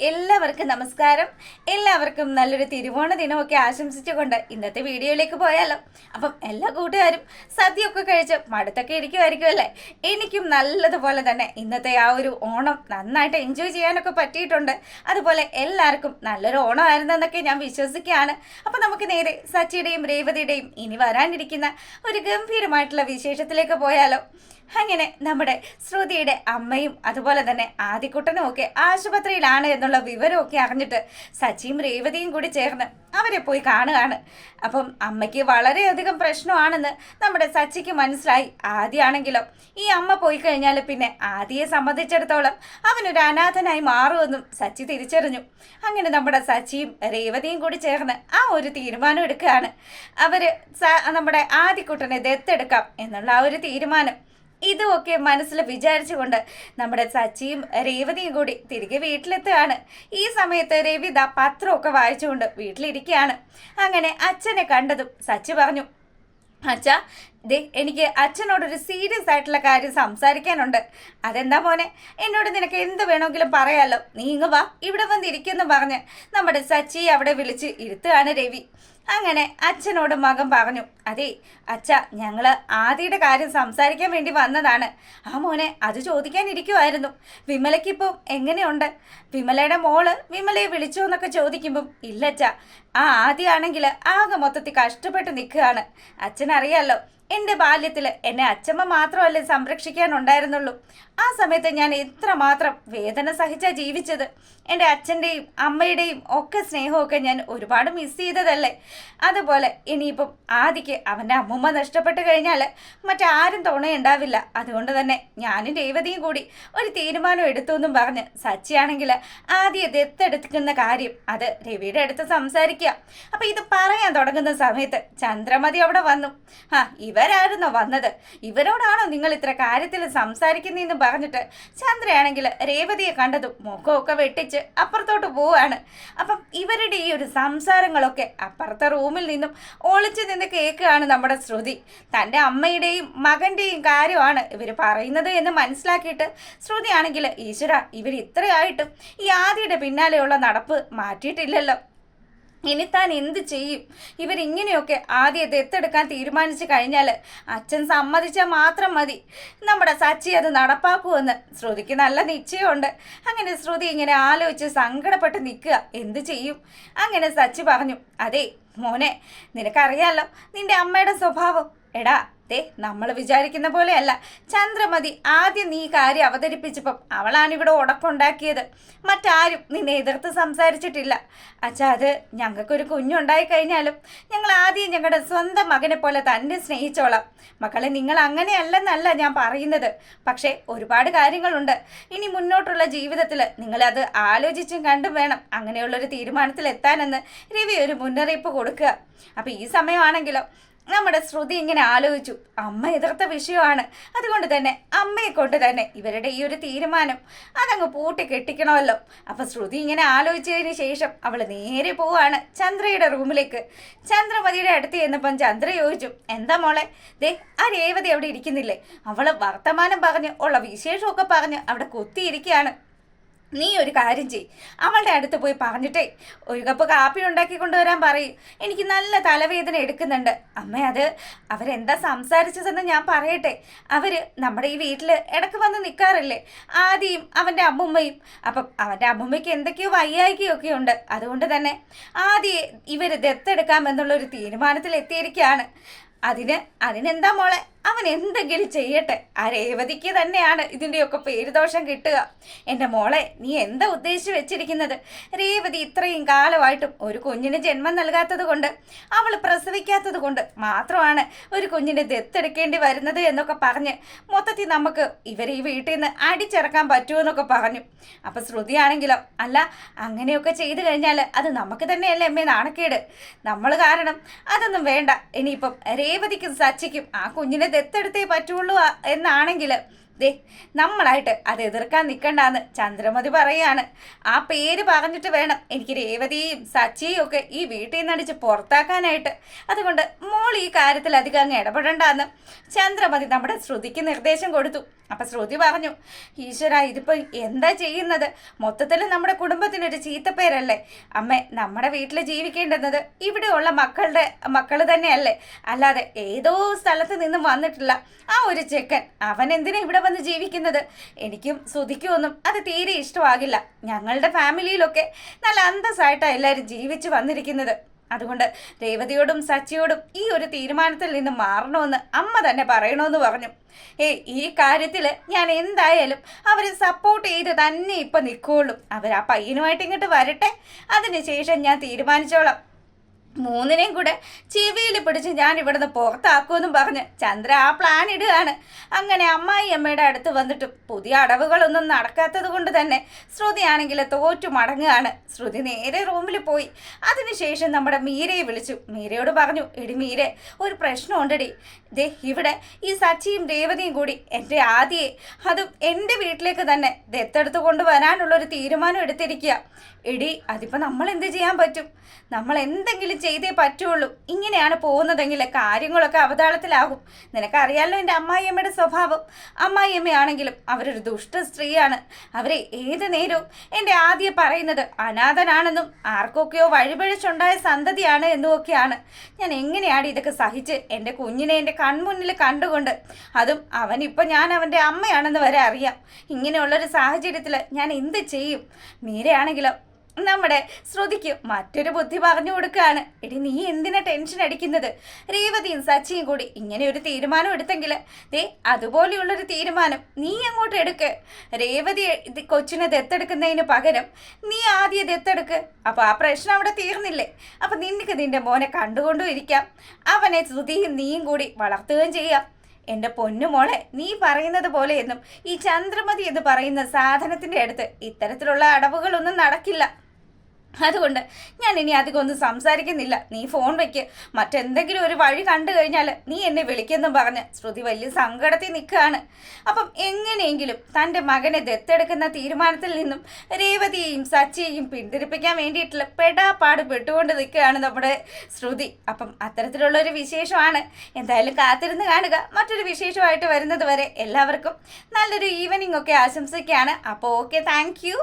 എല്ലാവർക്കും നമസ്കാരം. എല്ലാവർക്കും നല്ലൊരു തിരുവോണ ദിനമൊക്കെ ആശംസിച്ചുകൊണ്ട് ഇന്നത്തെ വീഡിയോയിലേക്ക് പോയാലോ. അപ്പം എല്ലാ കൂട്ടുകാരും സദ്യയൊക്കെ കഴിച്ച് മടുത്തൊക്കെ ഇരിക്കുമായിരിക്കും അല്ലേ? എനിക്കും നല്ലതുപോലെ തന്നെ ഇന്നത്തെ ആ ഒരു ഓണം നന്നായിട്ട് എൻജോയ് ചെയ്യാനൊക്കെ പറ്റിയിട്ടുണ്ട്. അതുപോലെ എല്ലാവർക്കും നല്ലൊരു ഓണമായിരുന്നെന്നൊക്കെ ഞാൻ വിശ്വസിക്കുകയാണ്. അപ്പം നമുക്ക് നേരെ സച്ചിയുടെയും രേവതിയുടെയും ഇനി വരാനിരിക്കുന്ന ഒരു ഗംഭീരമായിട്ടുള്ള വിശേഷത്തിലേക്ക് പോയാലോ. അങ്ങനെ നമ്മുടെ ശ്രുതിയുടെ അമ്മയും അതുപോലെ തന്നെ ആദിക്കുട്ടനും ഒക്കെ ആശുപത്രിയിലാണ് എന്നുള്ള വിവരമൊക്കെ അറിഞ്ഞിട്ട് സച്ചിയും രേവതിയും കൂടി ചേർന്ന് അവരെ പോയി കാണുകയാണ്. അപ്പം അമ്മയ്ക്ക് വളരെയധികം പ്രശ്നമാണെന്ന് നമ്മുടെ സച്ചിക്ക് മനസ്സിലായി. ആദ്യമാണെങ്കിലോ ഈ അമ്മ പോയി കഴിഞ്ഞാൽ പിന്നെ ആദിയെ സംബന്ധിച്ചിടത്തോളം അവനൊരു അനാഥനായി മാറുമെന്നും സച്ചി തിരിച്ചറിഞ്ഞു. അങ്ങനെ നമ്മുടെ സച്ചിയും രേവതിയും കൂടി ചേർന്ന് ആ ഒരു തീരുമാനം എടുക്കുകയാണ്. അവർ നമ്മുടെ ആദിക്കുട്ടനെ ദത്തെടുക്കാം എന്നുള്ള ആ ഒരു തീരുമാനം ഇതുമൊക്കെ മനസ്സിൽ വിചാരിച്ചുകൊണ്ട് നമ്മുടെ സച്ചിയും രേവതിയും കൂടി തിരികെ വീട്ടിലെത്തുകയാണ്. ഈ സമയത്ത് രവിത പത്രമൊക്കെ വായിച്ചുകൊണ്ട് വീട്ടിലിരിക്കുകയാണ്. അങ്ങനെ അച്ഛനെ കണ്ടതും സച്ചി പറഞ്ഞു, അച്ഛാ എനിക്ക് അച്ഛനോടൊരു സീരിയസ് ആയിട്ടുള്ള കാര്യം സംസാരിക്കാനുണ്ട്. അതെന്താ മോനെ? എന്നോട് നിനക്ക് എന്ത് വേണമെങ്കിലും പറയാമല്ലോ, നീ ഇങ്ങ് വാ, ഇവിടെ വന്നിരിക്കുമെന്ന് പറഞ്ഞ് നമ്മുടെ സച്ചി അവിടെ വിളിച്ച് ഇരുത്തുകയാണ് രവി. അങ്ങനെ അച്ഛനോട് മകൻ പറഞ്ഞു, അതെ അച്ഛ, ഞങ്ങൾ ആദിയുടെ കാര്യം സംസാരിക്കാൻ വേണ്ടി വന്നതാണ്. ആ മോനെ, അത് ചോദിക്കാനിരിക്കുമായിരുന്നു. വിമലയ്ക്കിപ്പം എങ്ങനെയുണ്ട്? വിമലയുടെ മോള് വിമലയെ വിളിച്ചോ എന്നൊക്കെ ചോദിക്കുമ്പം ഇല്ലച്ച, ആ ആദ്യമാണെങ്കിൽ ആകെ മൊത്തത്തിൽ കഷ്ടപ്പെട്ട് നിൽക്കുകയാണ്. അച്ഛനറിയാലോ, എൻ്റെ ബാല്യത്തിൽ എന്നെ അച്ഛമ്മ മാത്രമല്ലേ സംരക്ഷിക്കാനുണ്ടായിരുന്നുള്ളൂ. ആ സമയത്ത് ഞാൻ എത്രമാത്രം വേദന സഹിച്ചാണ് ജീവിച്ചത്. എൻ്റെ അച്ഛൻ്റെയും അമ്മയുടെയും ഒക്കെ സ്നേഹമൊക്കെ ഞാൻ ഒരുപാട് മിസ് ചെയ്തതല്ലേ. അതുപോലെ ഇനിയിപ്പം ആദിക്ക് അവൻ്റെ അമ്മൂമ്മ നഷ്ടപ്പെട്ട് കഴിഞ്ഞാൽ മറ്റാരും തുണയുണ്ടാവില്ല. അതുകൊണ്ട് തന്നെ ഞാനും രേവതിയും കൂടി ഒരു തീരുമാനം എടുത്തു എന്നും പറഞ്ഞ് സച്ചിയാണെങ്കിൽ ആദ്യം ദത്തെടുക്കുന്ന കാര്യം അത് രവിയുടെ അടുത്ത് സംസാരിക്കുക. അപ്പം ഇത് പറയാൻ തുടങ്ങുന്ന സമയത്ത് ചന്ദ്രമതി അവിടെ വന്നു. ഇവരായിരുന്നോ വന്നത്? ഇവരോടാണോ നിങ്ങൾ ഇത്ര കാര്യത്തിൽ സംസാരിക്കുന്നതെന്ന് പറഞ്ഞിട്ട് ചന്ദ്രയാണെങ്കിൽ രേവതിയെ കണ്ടതും മുഖമൊക്കെ വെട്ടിച്ച് അപ്പുറത്തോട്ട് പോവാണ്. അപ്പം ഇവരുടെ ഈ ഒരു സംസാരങ്ങളൊക്കെ അപ്പുറത്തെ റൂമിൽ നിന്നും ഒളിച്ചു നിന്ന് കേൾക്കുകയാണ് നമ്മുടെ ശ്രുതി. തൻ്റെ അമ്മയുടെയും മകൻ്റെയും കാര്യമാണ് ഇവർ പറയുന്നത് എന്ന് മനസ്സിലാക്കിയിട്ട് ശ്രുതി ആണെങ്കിൽ, ഈശ്വര, ഇവർ ഇത്രയായിട്ടും ഈ ആദിയുടെ പിന്നാലെയുള്ള നടപ്പ് മാറ്റിയിട്ടില്ലല്ലോ, ഇനി താൻ എന്ത് ചെയ്യും? ഇവരിങ്ങനെയൊക്കെ ആദ്യം ദത്തെടുക്കാൻ തീരുമാനിച്ചു കഴിഞ്ഞാൽ അച്ഛൻ സമ്മതിച്ചാൽ മാത്രം മതി, നമ്മുടെ സച്ചി അത് നടപ്പാക്കുമെന്ന് ശ്രുതിക്ക് നല്ല നിശ്ചയമുണ്ട്. അങ്ങനെ ശ്രുതി ഇങ്ങനെ ആലോചിച്ച് സങ്കടപ്പെട്ട് നിൽക്കുക, എന്ത് ചെയ്യും? അങ്ങനെ സച്ചി പറഞ്ഞു, അതെ മോനെ, നിനക്കറിയാലോ നിന്റെ അമ്മയുടെ സ്വഭാവം. എടാ നമ്മൾ വിചാരിക്കുന്ന പോലെയല്ല. ചന്ദ്രമതി ആദ്യം നീ കാര്യം അവതരിപ്പിച്ചപ്പം അവളാണിവിടെ ഉടക്കുണ്ടാക്കിയത്. മറ്റാരും നിന്നെ എതിർത്ത് സംസാരിച്ചിട്ടില്ല. അച്ഛാ, അത് ഞങ്ങൾക്കൊരു കുഞ്ഞുണ്ടായി കഴിഞ്ഞാലും ഞങ്ങൾ ആദ്യം ഞങ്ങളുടെ സ്വന്തം മകനെ പോലെ തന്നെ സ്നേഹിച്ചോളാം. മക്കളെ, നിങ്ങൾ അങ്ങനെയല്ലെന്നല്ല ഞാൻ പറയുന്നത്. പക്ഷേ ഒരുപാട് കാര്യങ്ങളുണ്ട്. ഇനി മുന്നോട്ടുള്ള ജീവിതത്തിൽ നിങ്ങളത് ആലോചിച്ചും കണ്ടും വേണം അങ്ങനെയുള്ളൊരു തീരുമാനത്തിൽ എത്താനെന്ന് രവി ഒരു മുന്നറിയിപ്പ് കൊടുക്കുക. അപ്പം ഈ സമയമാണെങ്കിലോ നമ്മുടെ ശ്രുതി ഇങ്ങനെ ആലോചിച്ചു, അമ്മ എതിർത്ത വിഷയമാണ്. അതുകൊണ്ട് തന്നെ അമ്മയെ കൊണ്ട് തന്നെ ഇവരുടെ ഈ ഒരു തീരുമാനം അതങ്ങ് പൂട്ടി കെട്ടിക്കണമല്ലോ. അപ്പം ശ്രുതി ഇങ്ങനെ ആലോചിച്ചതിന് ശേഷം അവൾ നേരെ പോവാണ് ചന്ദ്രയുടെ റൂമിലേക്ക്. ചന്ദ്രമതിയുടെ അടുത്ത് ചെന്നപ്പം ചന്ദ്ര ചോദിച്ചു, എന്താ മോളെ, ആ രേവതി അവിടെ ഇരിക്കുന്നില്ലേ? അവൾ വർത്തമാനം പറഞ്ഞ് ഉള്ള വിശേഷമൊക്കെ പറഞ്ഞ് അവിടെ കുത്തിയിരിക്കുകയാണ്. നീ ഒരു കാര്യം ചെയ്, അവളുടെ അടുത്ത് പോയി പറഞ്ഞിട്ടേ ഒരു കപ്പ് കാപ്പി ഉണ്ടാക്കി കൊണ്ടുവരാൻ പറയും. എനിക്ക് നല്ല തലവേദന എടുക്കുന്നുണ്ട്. അമ്മ, അത് അവരെന്താ സംസാരിച്ചതെന്ന് ഞാൻ പറയട്ടെ. അവർ നമ്മുടെ ഈ വീട്ടിൽ ഇടയ്ക്ക് വന്ന് നിൽക്കാറില്ലേ, ആദ്യം അവൻ്റെ അമ്മുമ്മയും. അപ്പം അവൻ്റെ അമ്മുമ്മയ്ക്ക് എന്തൊക്കെയോ വയ്യായികയൊക്കെ ഉണ്ട്. അതുകൊണ്ട് തന്നെ ആദ്യം ഇവർ ദത്തെടുക്കാമെന്നുള്ളൊരു തീരുമാനത്തിൽ എത്തിയിരിക്കുകയാണ്. അതിനെന്താ മോളെ, അവൻ എന്തെങ്കിലും ചെയ്യട്ടെ. ആ രേവതിക്ക് തന്നെയാണ് ഇതിൻ്റെയൊക്കെ പേരുദോഷം കിട്ടുക. എൻ്റെ മോളെ, നീ എന്താ ഉദ്ദേശിച്ച് വെച്ചിരിക്കുന്നത്? രേവതി ഇത്രയും കാലമായിട്ടും ഒരു കുഞ്ഞിന് ജന്മം നൽകാത്തത് കൊണ്ട്, അവൾ പ്രസവിക്കാത്തത് കൊണ്ട് മാത്രമാണ് ഒരു കുഞ്ഞിനെ ദത്തെടുക്കേണ്ടി വരുന്നത് എന്നൊക്കെ പറഞ്ഞ് മൊത്തത്തിൽ നമുക്ക് ഇവരെ ഈ വീട്ടിൽ നിന്ന് അടിച്ചിറക്കാൻ പറ്റുമെന്നൊക്കെ പറഞ്ഞു. അപ്പം ശ്രുതിയാണെങ്കിലോ, അല്ല, അങ്ങനെയൊക്കെ ചെയ്തു കഴിഞ്ഞാൽ അത് നമുക്ക് തന്നെയല്ലേ അമ്മേ നാണക്കേട്. നമ്മൾ കാരണം അതൊന്നും വേണ്ട. ഇനിയിപ്പം രേവതിക്കും സച്ചിക്കും ആ കുഞ്ഞിനെ ദത്തെടുത്തേ പറ്റുള്ളൂ എന്നാണെങ്കിൽ ദേ നമ്മളായിട്ട് അത് എതിർക്കാൻ നിൽക്കണ്ടെന്ന് ചന്ദ്രമതി പറയാണ്. ആ പേര് പറഞ്ഞിട്ട് വേണം എനിക്ക് രേവതിയും സച്ചിയും ഒക്കെ ഈ വീട്ടിൽ നിന്ന് അടിച്ച് പുറത്താക്കാനായിട്ട്. അതുകൊണ്ട് മോൾ ഈ കാര്യത്തിൽ അധികം അങ്ങ് ഇടപെടണ്ടെന്ന് ചന്ദ്രമതി നമ്മുടെ ശ്രുതിക്ക് നിർദ്ദേശം കൊടുത്തു. അപ്പം ശ്രുതി പറഞ്ഞു, ഈശ്വര ഇതിപ്പോൾ എന്താ ചെയ്യുന്നത്? മൊത്തത്തിൽ നമ്മുടെ കുടുംബത്തിനൊരു ചീത്തപ്പേരല്ലേ അമ്മേ. നമ്മുടെ വീട്ടിൽ ജീവിക്കേണ്ടുന്നത് ഇവിടെയുള്ള മക്കൾ തന്നെയല്ലേ, അല്ലാതെ ഏതോ സ്ഥലത്ത് നിന്നും വന്നിട്ടില്ല ആ ഒരു ചെക്കൻ. അവൻ എന്തിനാ ഇവിടെ വന്ന് ജീവിക്കുന്നത്? എനിക്കും ശ്രുതിക്കും ഒന്നും അത് തീരെ ഇഷ്ടമാകില്ല. ഞങ്ങളുടെ ഫാമിലിയിലൊക്കെ നല്ല അന്തസ്സായിട്ടാണ് എല്ലാവരും ജീവിച്ചു വന്നിരിക്കുന്നത്. അതുകൊണ്ട് രേവതിയോടും സച്ചിയോടും ഈ ഒരു തീരുമാനത്തിൽ നിന്ന് മാറണമെന്ന് അമ്മ തന്നെ പറയണമെന്ന് പറഞ്ഞു. ഈ കാര്യത്തിൽ ഞാൻ എന്തായാലും അവരെ സപ്പോർട്ട് ചെയ്ത് തന്നെ ഇപ്പം നിൽക്കുകയുള്ളൂ. അവർ ആ പയ്യനുമായിട്ട് ഇങ്ങോട്ട് വരട്ടെ, അതിനുശേഷം ഞാൻ തീരുമാനിച്ചോളാം. മൂന്നിനെയും കൂടെ ചെവിയിൽ പിടിച്ച് ഞാൻ ഇവിടുന്ന് പുറത്താക്കുമെന്നും പറഞ്ഞ് ചന്ദ്ര ആ പ്ലാൻ ഇടുകയാണ്. അങ്ങനെ അമ്മായി അമ്മയുടെ അടുത്ത് വന്നിട്ടും പുതിയ അടവുകളൊന്നും നടക്കാത്തത് കൊണ്ട് തന്നെ ശ്രുതിയാണെങ്കിൽ തോറ്റു മടങ്ങുകയാണ്. ശ്രുതി നേരെ റൂമിൽ പോയി. അതിനുശേഷം നമ്മുടെ മീരയെ വിളിച്ചു. മീരയോട് പറഞ്ഞു, എടി മീരെ, ഒരു പ്രശ്നമുണ്ടടി. ദേ ഇവിടെ ഈ സച്ചിയും രേവതിയും കൂടി എൻ്റെ ആദ്യയെ അതും എൻ്റെ വീട്ടിലേക്ക് തന്നെ ദത്തെടുത്ത് കൊണ്ടുവരാനുള്ളൊരു തീരുമാനം എടുത്തിരിക്കുക. എടി അതിപ്പോൾ നമ്മൾ എന്ത് ചെയ്യാൻ പറ്റും? നമ്മൾ എന്തെങ്കിലും ചെയ്തേ പറ്റുള്ളൂ. ഇങ്ങനെയാണ് പോകുന്നതെങ്കിൽ കാര്യങ്ങളൊക്കെ അവതാളത്തിലാകും. നിനക്കറിയാമല്ലോ എൻ്റെ അമ്മായിയമ്മയുടെ സ്വഭാവം. അമ്മായിയമ്മയാണെങ്കിലും അവരൊരു ദുഷ്ട സ്ത്രീയാണ്. അവരെ ഏത് നേരവും എൻ്റെ ആദ്യം പറയുന്നത് അനാഥനാണെന്നും ആർക്കൊക്കെയോ വഴിപഴിച്ചുണ്ടായ സന്തതിയാണ് എന്നുമൊക്കെയാണ്. ഞാൻ എങ്ങനെയാണ് ഇതൊക്കെ സഹിച്ച് എൻ്റെ കുഞ്ഞിനെ എൻ്റെ കൺമുന്നിൽ കണ്ടുകൊണ്ട്, അതും അവനിപ്പോൾ ഞാൻ അവൻ്റെ അമ്മയാണെന്ന് വരെ അറിയാം. ഇങ്ങനെയുള്ളൊരു സാഹചര്യത്തിൽ ഞാൻ എന്ത് ചെയ്യും? മീരയാണെങ്കിലോ നമ്മുടെ ശ്രുതിക്ക് മറ്റൊരു ബുദ്ധി പറഞ്ഞു കൊടുക്കുകയാണ്. എടി നീ എന്തിനാ ടെൻഷൻ അടിക്കുന്നത്? രേവതിയും സച്ചിയും കൂടി ഇങ്ങനെ ഒരു തീരുമാനം എടുത്തെങ്കിൽ അതുപോലെയുള്ളൊരു തീരുമാനം നീ അങ്ങോട്ട് എടുക്ക്. രേവതി കൊച്ചിനെ ദത്തെടുക്കുന്നതിന് പകരം നീ ആദ്യം ദത്തെടുക്ക്. അപ്പോൾ ആ പ്രശ്നം അവിടെ തീർന്നില്ലേ? അപ്പം നിനക്ക് നിന്റെ മോനെ കണ്ടുകൊണ്ടും ഇരിക്കാം, അവനെ ശ്രുതിയും നീയും കൂടി വളർത്തുകയും ചെയ്യാം. എൻ്റെ പൊന്നുമോളെ, നീ പറയുന്നത് പോലെയൊന്നും ഈ ചന്ദ്രമതി എന്ന് പറയുന്ന സാധനത്തിൻ്റെ അടുത്ത് ഇത്തരത്തിലുള്ള അടവുകളൊന്നും നടക്കില്ല. അതുകൊണ്ട് ഞാൻ ഇനി അധികം ഒന്നും സംസാരിക്കുന്നില്ല. നീ ഫോൺ വയ്ക്ക്. മറ്റെന്തെങ്കിലും ഒരു വഴി കണ്ടു കഴിഞ്ഞാൽ നീ എന്നെ വിളിക്കെന്നും പറഞ്ഞ് ശ്രുതി വലിയ സങ്കടത്തിൽ നിൽക്കുകയാണ്. അപ്പം എങ്ങനെയെങ്കിലും തൻ്റെ മകനെ ദത്തെടുക്കുന്ന തീരുമാനത്തിൽ നിന്നും രേവതിയെയും സച്ചിയെയും പിന്തിരിപ്പിക്കാൻ വേണ്ടിയിട്ടുള്ള പെടാപ്പാട് പെട്ടുകൊണ്ട് നിൽക്കുകയാണ് നമ്മുടെ ശ്രുതി. അപ്പം അത്തരത്തിലുള്ളൊരു വിശേഷമാണ്. എന്തായാലും കാത്തിരുന്ന് കാണുക. മറ്റൊരു വിശേഷമായിട്ട് വരുന്നത് വരെ എല്ലാവർക്കും നല്ലൊരു ഈവനിങ് ഒക്കെ ആശംസിക്കുകയാണ്. അപ്പോൾ ഓക്കെ, താങ്ക് യു.